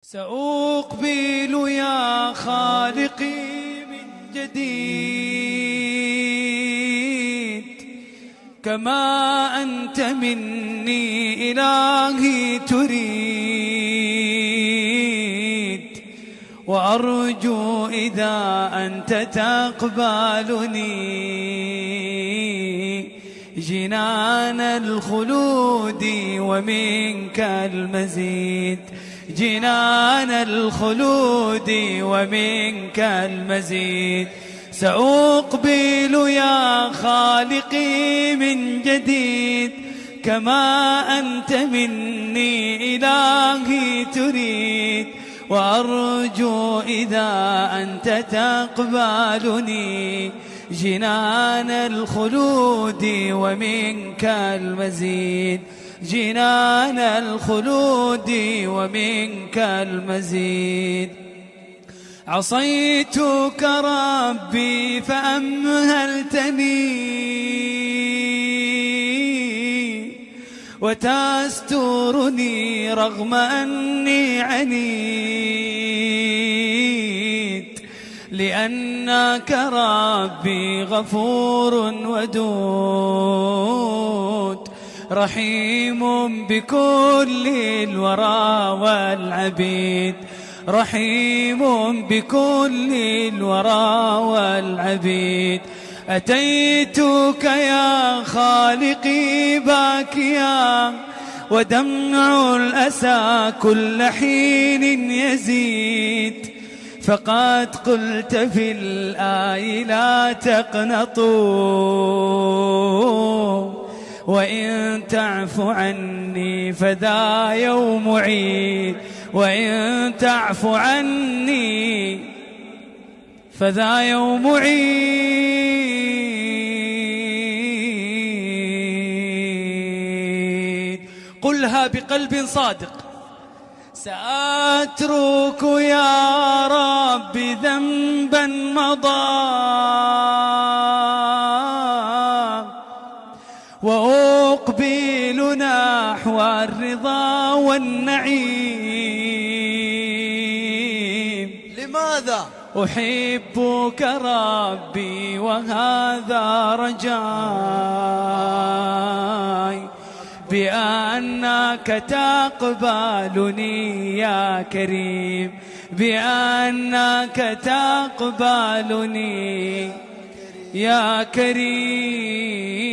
سأقبل يا خالقي من جديد كما أنت مني إلهي تريد، وأرجو إذا أنت تقبلني جنان الخلود ومنك المزيد، جنان الخلود ومنك المزيد. سأقبل يا خالقي من جديد كما أنت مني إلهي تريد، وأرجو إذا أنت تقبلني جنان الخلود ومنك المزيد، جنان الخلود ومنك المزيد. عصيتك ربي فأمهلتني وتسترني رغم أني عنيد، لأنك ربي غفور ودود رحيم بكل الورى والعبيد، رحيم بكل الورى والعبيد. أتيتك يا خالقي باكيا ودمع الأسى كل حين يزيد، فقد قلت في الآي لا تقنطوا وإن تعف عني فذا يوم عيد، وإن تعف عني فذا يوم عيد. قلها بقلب صادق. سأترك يا رب ذنبا مضى وأقبل نحو الرضا والنعيم. لماذا؟ أحبك ربي وهذا رجاي بأنك تقبلني يا كريم، بأنك تقبلني يا كريم.